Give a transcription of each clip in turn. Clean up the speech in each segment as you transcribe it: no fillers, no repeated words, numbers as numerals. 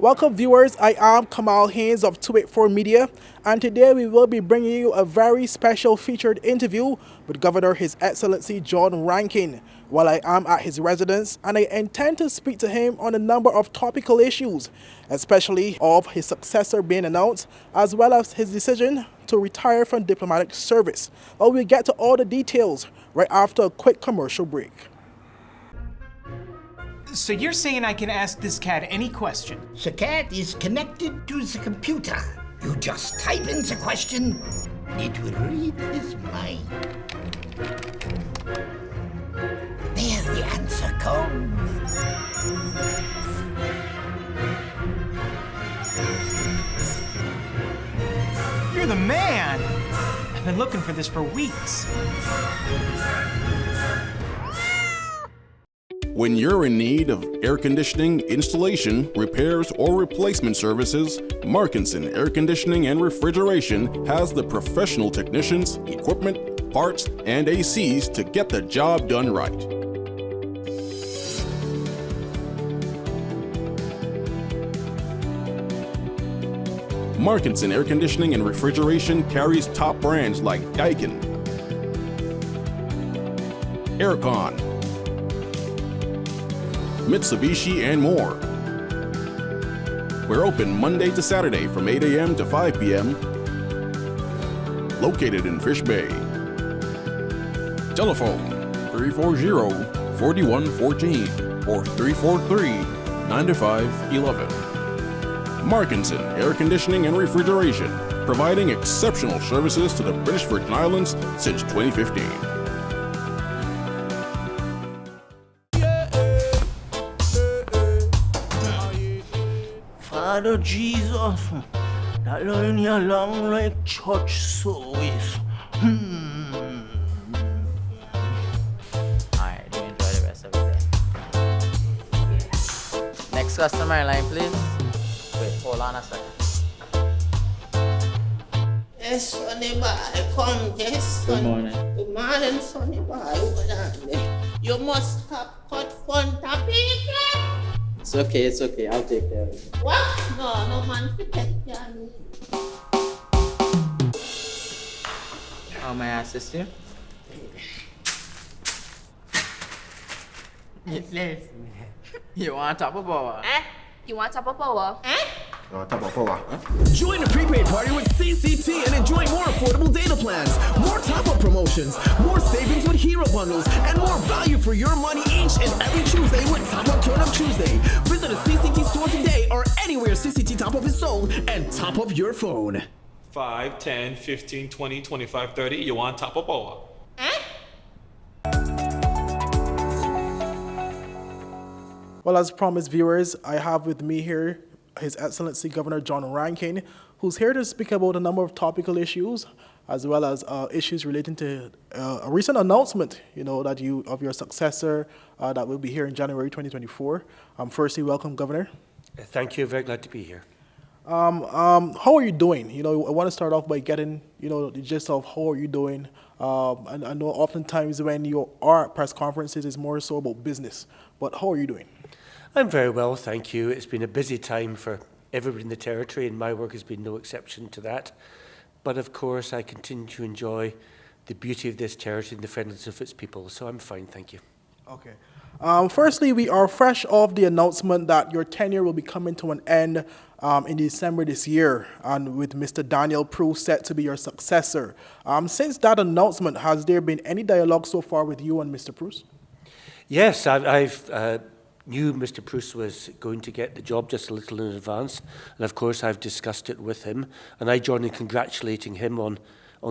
Welcome viewers, I am Kamal Haynes of 284 Media, and today we will be bringing you a very special featured interview with Governor His Excellency John Rankin while I am at his residence, and I intend to speak to him on a number of topical issues, especially of his successor being announced, as well as his decision to retire from diplomatic service. But we'll get to all the details right after a quick commercial break. So you're saying I can ask this cat any question? The cat is connected to the computer. You just type in the question, it will read his mind. There the answer comes. You're the man! I've been looking for this for weeks. When you're in need of air conditioning, installation, repairs, or replacement services, Markinson Air Conditioning and Refrigeration has the professional technicians, equipment, parts, and ACs to get the job done right. Markinson Air Conditioning and Refrigeration carries top brands like Daikin, Aircon, Mitsubishi, and more. We're open Monday to Saturday from 8 a.m. to 5 p.m. Located in Fish Bay. Telephone 340-4114 or 343-9511. Markinson Air Conditioning and Refrigeration, providing exceptional services to the British Virgin Islands since 2015. Father Jesus, that line here long like church service. Alright, do enjoy the rest of the day. Next customer line, please. Wait, hold on a second. Yes, Sonny boy, come, yes, Sonny. Good morning. Good morning, Sonny boy. Hold on there. You must have cut fun topical. It's okay, I'll take care of it. What? No man to take care of me. How may I assist you? You want top of power? You want top of power? Join the prepaid party with CCT and enjoy more affordable data plans, more top-up promotions, more savings with hero bundles, and more value for your money each and every Tuesday with Top Up Turn Up Tuesday. Visit a CCT store today or anywhere CCT Top Up is sold and top up your phone. 5, 10, 15, 20, 25, 30. You want top of power? Well, as promised, viewers, I have with me here His Excellency Governor John Rankin, who's here to speak about a number of topical issues, as well as issues relating to a recent announcement, that of your successor that will be here in January 2024. Firstly, welcome, Governor. Thank you, very glad to be here. How are you doing? I want to start off by getting, the gist of how are you doing. And I know oftentimes when you are at press conferences, it's more so about business. But how are you doing? I'm very well, thank you. It's been a busy time for everybody in the territory, and my work has been no exception to that. But of course, I continue to enjoy the beauty of this territory and the friendliness of its people, so I'm fine, thank you. Okay. Firstly, we are fresh off the announcement that your tenure will be coming to an end in December this year, and with Mr. Daniel Pruce set to be your successor. Since that announcement, has there been any dialogue so far with you and Mr. Pruce? Yes, I've knew Mr. Pruce was going to get the job just a little in advance, and of course I've discussed it with him, and I join in congratulating him on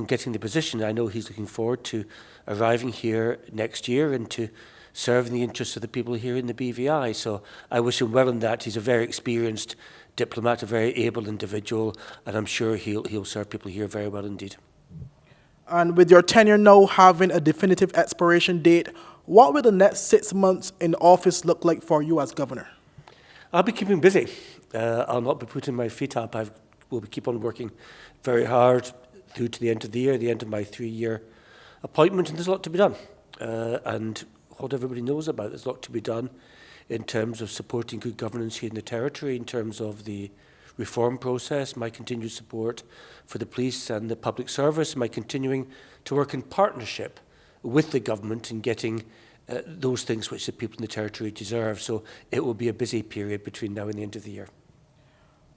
getting the position. I know he's looking forward to arriving here next year and to serve in the interests of the people here in the BVI, so I wish him well in that. He's a very experienced diplomat, a very able individual, and I'm sure he'll serve people here very well indeed. And with your tenure now having a definitive expiration date, what will the next 6 months in office look like for you as governor? I'll be keeping busy. I'll not be putting my feet up. I will keep on working very hard through to the end of the year, the end of my 3-year appointment, and there's a lot to be done. And what everybody knows about, there's a lot to be done in terms of supporting good governance here in the territory, in terms of the reform process, my continued support for the police and the public service, my continuing to work in partnership with the government in getting those things which the people in the territory deserve. So it will be a busy period between now and the end of the year.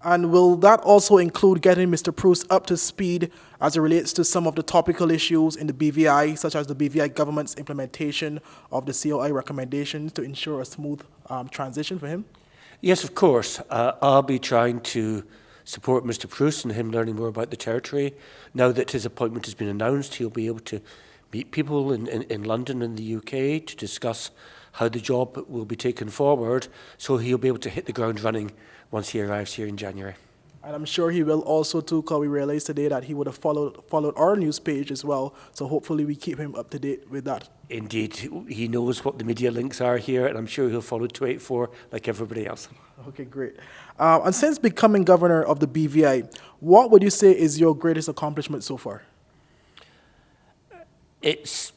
And will that also include getting Mr. Pruce up to speed as it relates to some of the topical issues in the BVI, such as the BVI government's implementation of the COI recommendations to ensure a smooth transition for him? Yes, of course. I'll be trying to support Mr. Pruce and him learning more about the territory. Now that his appointment has been announced, he'll be able to meet people in London and the UK to discuss how the job will be taken forward, so he'll be able to hit the ground running once he arrives here in January. And I'm sure he will also too, because we realized today that he would have followed our news page as well. So hopefully we keep him up to date with that. Indeed, he knows what the media links are here, and I'm sure he'll follow 284 like everybody else. Okay, great. And since becoming governor of the BVI, what would you say is your greatest accomplishment so far? It's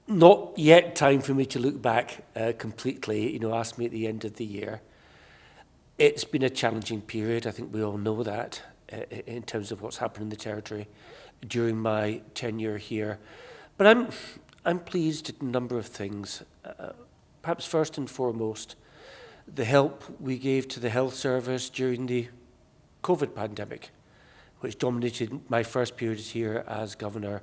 not yet time for me to look back completely, ask me at the end of the year. It's been a challenging period. I think we all know that in terms of what's happened in the territory during my tenure here. But I'm pleased at a number of things. Perhaps first and foremost, the help we gave to the health service during the COVID pandemic, which dominated my first period here as governor.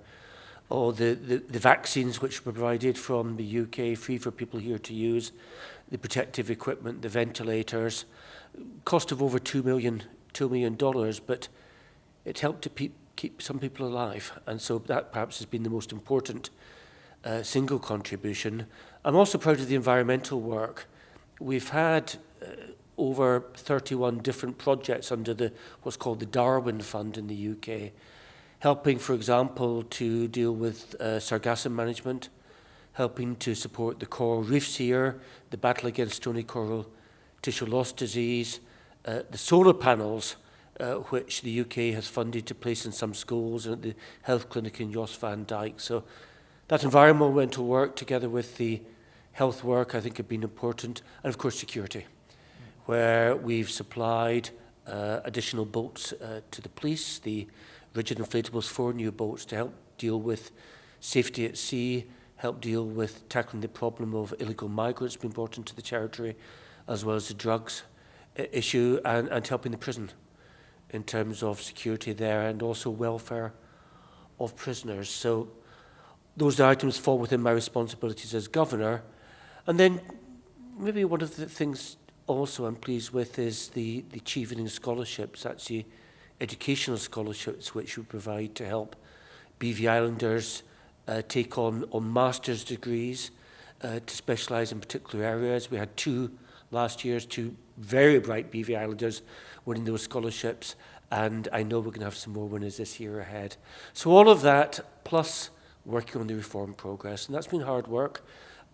Or the vaccines which were provided from the UK, free for people here to use, the protective equipment, the ventilators, cost of over $2 million, but it helped to keep some people alive. And so that perhaps has been the most important single contribution. I'm also proud of the environmental work. We've had over 31 different projects under what's called the Darwin Fund in the UK, helping, for example, to deal with sargassum management, helping to support the coral reefs here, the battle against stony coral tissue loss disease, the solar panels, which the UK has funded to place in some schools, and at the health clinic in Jos van Dijk. So that environmental work, together with the health work, I think have been important, and of course security, where we've supplied additional boats to the police, the rigid inflatables, 4 new boats to help deal with safety at sea, help deal with tackling the problem of illegal migrants being brought into the territory, as well as the drugs issue, and helping the prison in terms of security there and also welfare of prisoners. So those items fall within my responsibilities as governor. And then maybe one of the things also I'm pleased with is the achieving scholarships. That's the educational scholarships which we provide to help BV Islanders take on master's degrees to specialise in particular areas. We had 2 last year, 2 very bright BV Islanders winning those scholarships, and I know we're going to have some more winners this year ahead. So all of that, plus working on the reform progress, and that's been hard work,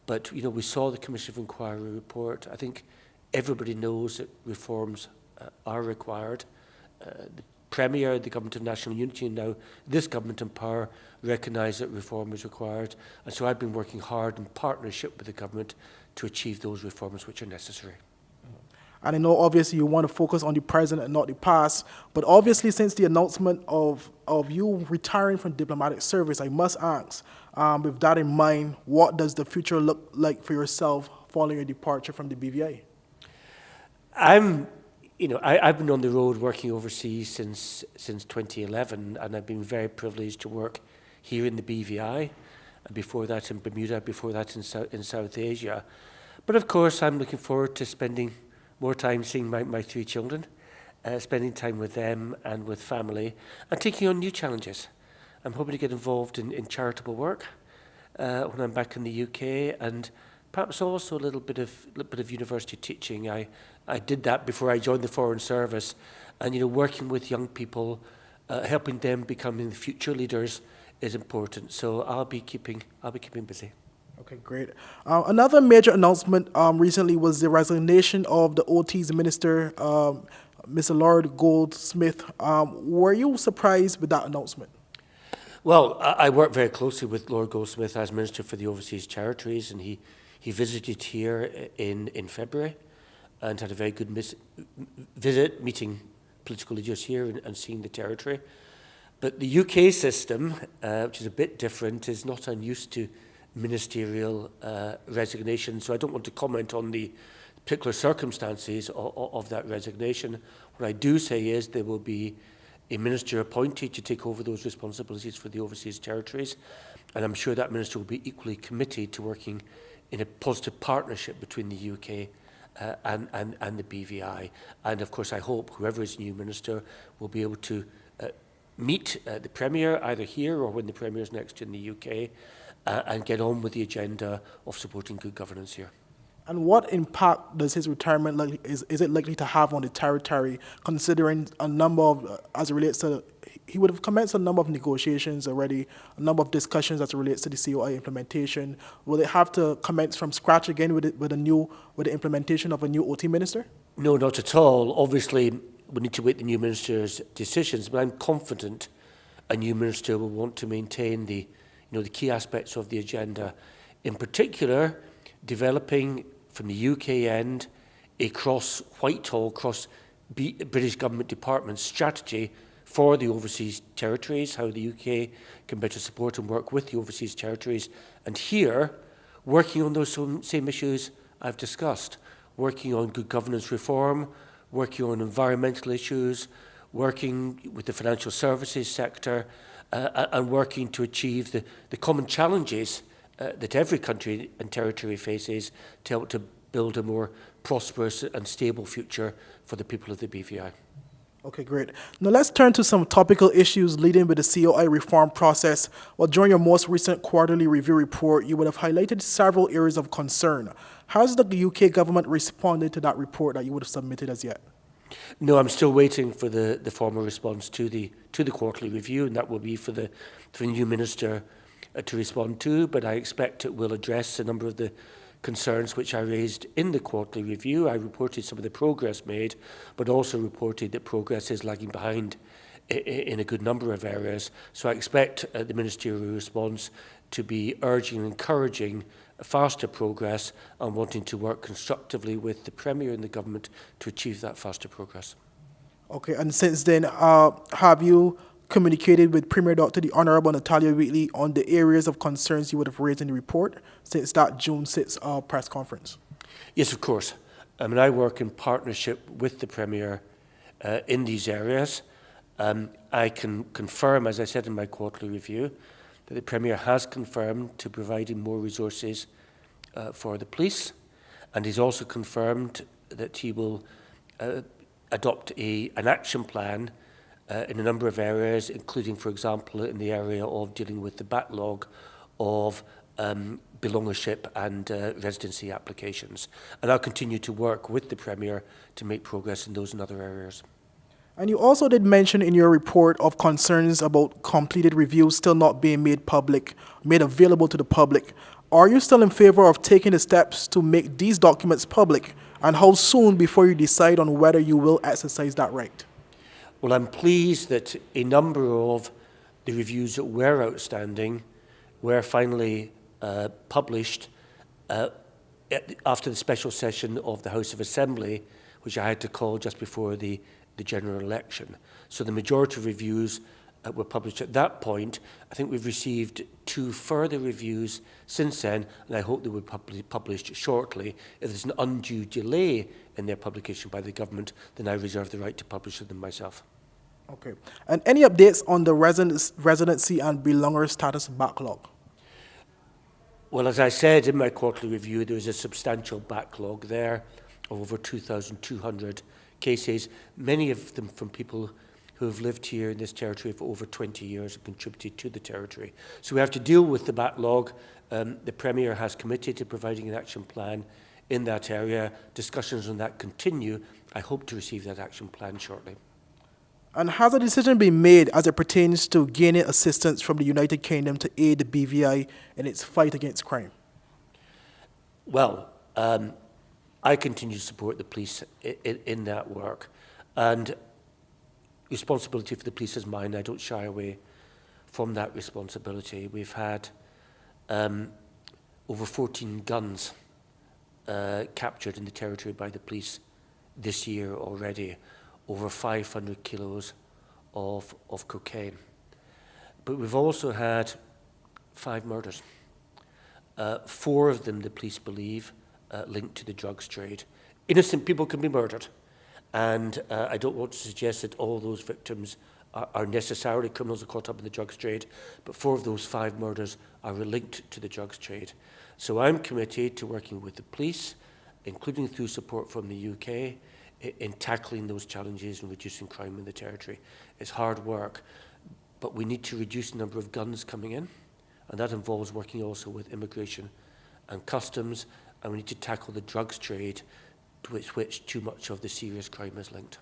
but we saw the Commission of Inquiry report. I think everybody knows that reforms are required. The Premier, the Government of National Unity, and now this government in power recognise that reform is required. And so I've been working hard in partnership with the government to achieve those reforms which are necessary. And I know obviously you want to focus on the present and not the past, but obviously since the announcement of you retiring from diplomatic service, I must ask, with that in mind, what does the future look like for yourself following your departure from the BVI? I've been on the road working overseas since 2011, and I've been very privileged to work here in the BVI, and before that in Bermuda, before that in South Asia. But of course, I'm looking forward to spending more time seeing my 3 children, spending time with them and with family, and taking on new challenges. I'm hoping to get involved in charitable work when I'm back in the UK, and perhaps also a little bit of university teaching. I did that before I joined the Foreign Service, and working with young people, helping them becoming the future leaders is important. So I'll be keeping busy. Okay, great. Another major announcement recently was the resignation of the OT's minister, Mr. Lord Goldsmith. Were you surprised with that announcement? Well, I work very closely with Lord Goldsmith as Minister for the Overseas Territories, and he He visited here in February and had a very good visit, meeting political leaders here and seeing the territory. But the UK system, which is a bit different, is not unused to ministerial resignation, so I don't want to comment on the particular circumstances of that resignation. What I do say is there will be a minister appointed to take over those responsibilities for the overseas territories, and I'm sure that minister will be equally committed to working in a positive partnership between the UK and the BVI. And of course I hope whoever is new minister will be able to meet the Premier either here or when the Premier is next in the UK and get on with the agenda of supporting good governance here. And what impact does his retirement is it likely to have on the territory, considering a number of, as it relates to, he would have commenced a number of negotiations already, a number of discussions as it relates to the COI implementation. Will it have to commence from scratch again with the implementation of a new OT minister? No, not at all. Obviously, we need to wait the new minister's decisions, but I'm confident a new minister will want to maintain the key aspects of the agenda, in particular developing from the UK end a cross-Whitehall, cross-British government department strategy for the overseas territories, how the UK can better support and work with the overseas territories, and here, working on those same issues I've discussed, working on good governance reform, working on environmental issues, working with the financial services sector, and working to achieve the common challenges that every country and territory faces to help to build a more prosperous and stable future for the people of the BVI. Okay, great. Now let's turn to some topical issues leading with the COI reform process. Well, during your most recent quarterly review report, you would have highlighted several areas of concern. How has the UK government responded to that report that you would have submitted as yet? No, I'm still waiting for the formal response to the quarterly review, and that will be for the new minister to respond to, but I expect it will address a number of the concerns which I raised in the quarterly review. I reported some of the progress made, but also reported that progress is lagging behind in a good number of areas. So I expect the ministerial response to be urging and encouraging faster progress and wanting to work constructively with the Premier and the government to achieve that faster progress. Okay, and since then, have you communicated with Premier Dr. the Honourable Natalia Wheatley on the areas of concerns you would have raised in the report since that June 6th press conference? Yes, of course. I work in partnership with the Premier in these areas. I can confirm, as I said in my quarterly review, that the Premier has confirmed to providing more resources for the police, and he's also confirmed that he will adopt an action plan in a number of areas, including, for example, in the area of dealing with the backlog of belongership and residency applications. And I'll continue to work with the Premier to make progress in those and other areas. And you also did mention in your report of concerns about completed reviews still not being made available to the public. Are you still in favor of taking the steps to make these documents public? And how soon before you decide on whether you will exercise that right? Well, I'm pleased that a number of the reviews that were outstanding were finally published after the special session of the House of Assembly, which I had to call just before the general election. So the majority of reviews were published at that point. I think we've received 2 further reviews since then, and I hope they will be published shortly. If there's an undue delay in their publication by the government, then I reserve the right to publish them myself. Okay. And any updates on the residency and belonger status backlog? Well, as I said in my quarterly review, there is a substantial backlog there of over 2,200 cases, many of them from people who have lived here in this territory for over 20 years and contributed to the territory. So we have to deal with the backlog. The Premier has committed to providing an action plan in that area. Discussions on that continue. I hope to receive that action plan shortly. And has a decision been made as it pertains to gaining assistance from the United Kingdom to aid the BVI in its fight against crime? Well, I continue to support the police in that work. And responsibility for the police is mine. I don't shy away from that responsibility. We've had over 14 guns captured in the territory by the police this year already, over 500 kilos of cocaine. But we've also had 5 murders. 4 of them, the police believe, linked to the drugs trade. Innocent people can be murdered, and I don't want to suggest that all those victims are necessarily criminals caught up in the drugs trade, but 4 of those 5 murders are linked to the drugs trade. So I'm committed to working with the police, including through support from the UK, in tackling those challenges and reducing crime in the territory. It's hard work, but we need to reduce the number of guns coming in, and that involves working also with immigration and customs, and we need to tackle the drugs trade, to which too much of the serious crime is linked.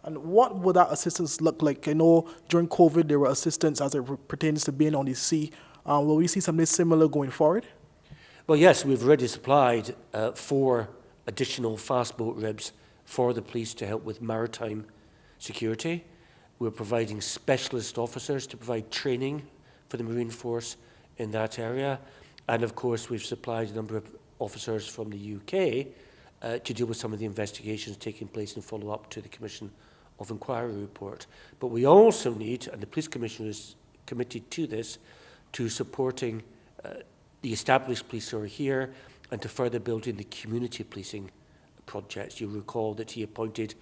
And what would that assistance look like? I know during COVID there were assistance as it pertains to being on the sea. Will we see something similar going forward? Well, yes, we've already supplied 4 additional fast boat ribs for the police to help with maritime security. We're providing specialist officers to provide training for the Marine Force in that area. And of course, we've supplied a number of officers from the UK to deal with some of the investigations taking place and follow up to the Commission of Inquiry report. But we also need, and the Police Commissioner is committed to this, to supporting the established police who are here and to further building the community policing projects. You'll recall that he appointed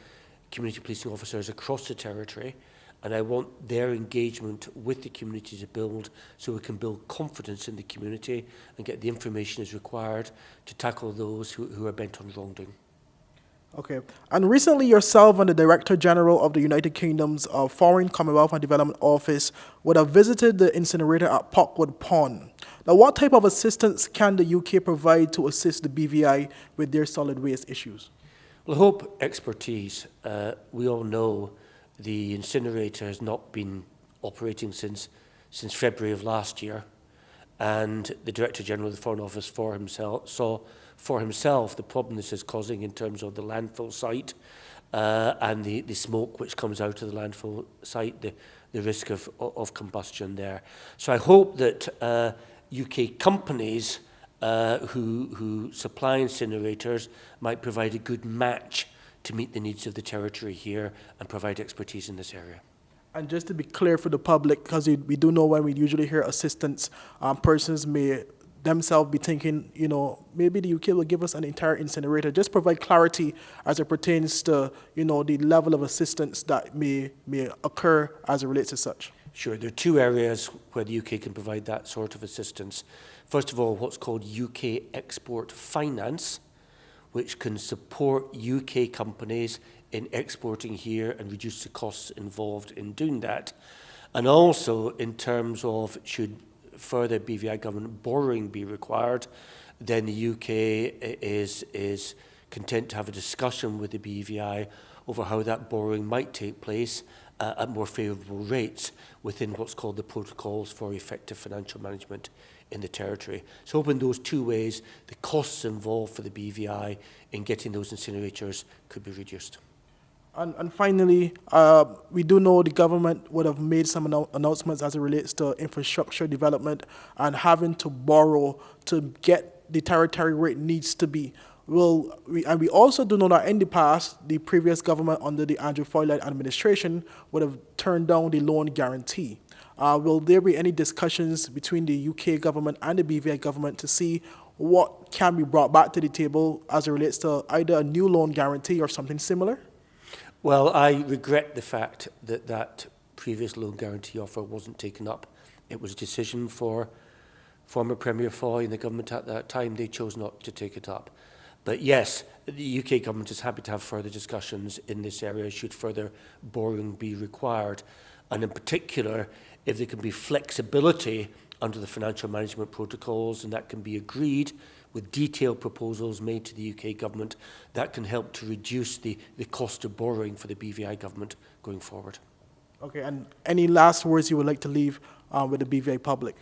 community policing officers across the territory, and I want their engagement with the community to build so we can build confidence in the community and get the information as required to tackle those who are bent on wrongdoing. Okay. And recently yourself and the Director General of the United Kingdom's Foreign, Commonwealth and Development Office would have visited the incinerator at Parkwood Pond. Now, what type of assistance can the UK provide to assist the BVI with their solid waste issues? Well, I hope expertise. We all know the incinerator has not been operating since February of last year, and the Director General of the Foreign Office saw for himself the problem this is causing in terms of the landfill site and the smoke which comes out of the landfill site, the risk of combustion there. So I hope that UK companies who supply incinerators might provide a good match to meet the needs of the territory here and provide expertise in this area. And just to be clear for the public, because we do know when we usually hear assistance, persons may themselves be thinking, you know, maybe the UK will give us an entire incinerator. Just provide clarity as it pertains to, you know, the level of assistance that may occur as it relates to such. Sure, there are 2 areas where the UK can provide that sort of assistance. First of all, what's called UK Export Finance, which can support UK companies in exporting here and reduce the costs involved in doing that. And also in terms of should further BVI government borrowing be required, then the UK is content to have a discussion with the BVI over how that borrowing might take place at more favourable rates within what's called the protocols for effective financial management in the territory. So hoping those 2 ways, the costs involved for the BVI in getting those incinerators could be reduced. And finally, we do know the government would have made some announcements as it relates to infrastructure development and having to borrow to get the territory where it needs to be. We also do know that in the past, the previous government under the Andrew Foyle administration would have turned down the loan guarantee. Will there be any discussions between the UK government and the BVI government to see what can be brought back to the table as it relates to either a new loan guarantee or something similar? Well, I regret the fact that that previous loan guarantee offer wasn't taken up. It was a decision for former Premier Foy and the government at that time. They chose not to take it up. But yes, the UK government is happy to have further discussions in this area should further borrowing be required. And in particular, if there can be flexibility under the financial management protocols and that can be agreed with detailed proposals made to the UK government, that can help to reduce the cost of borrowing for the BVI government going forward. Okay, and any last words you would like to leave with the BVI public?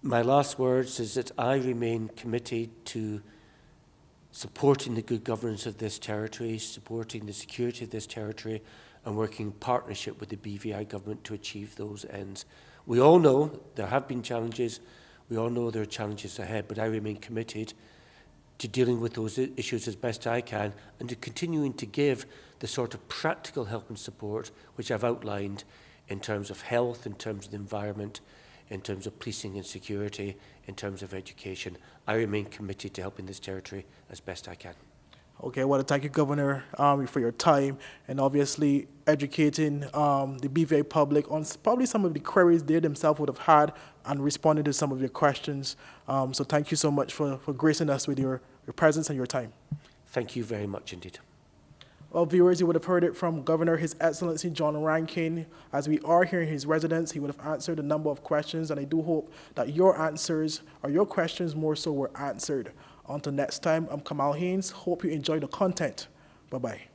My last words is that I remain committed to supporting the good governance of this territory, supporting the security of this territory, and working in partnership with the BVI government to achieve those ends. We all know there have been challenges. We all know there are challenges ahead, but I remain committed to dealing with those issues as best I can, and to continuing to give the sort of practical help and support which I've outlined in terms of health, in terms of the environment, in terms of policing and security, in terms of education. I remain committed to helping this territory as best I can. Okay, I want to thank you, Governor, for your time and obviously educating the BVA public on probably some of the queries they themselves would have had and responding to some of your questions. So thank you so much for gracing us with your presence and your time. Thank you very much indeed. Well, viewers, you would have heard it from Governor His Excellency John Rankin. As we are here in his residence, he would have answered a number of questions, and I do hope that your answers, or your questions more so, were answered. Until next time, I'm Kamal Haynes. Hope you enjoy the content. Bye-bye.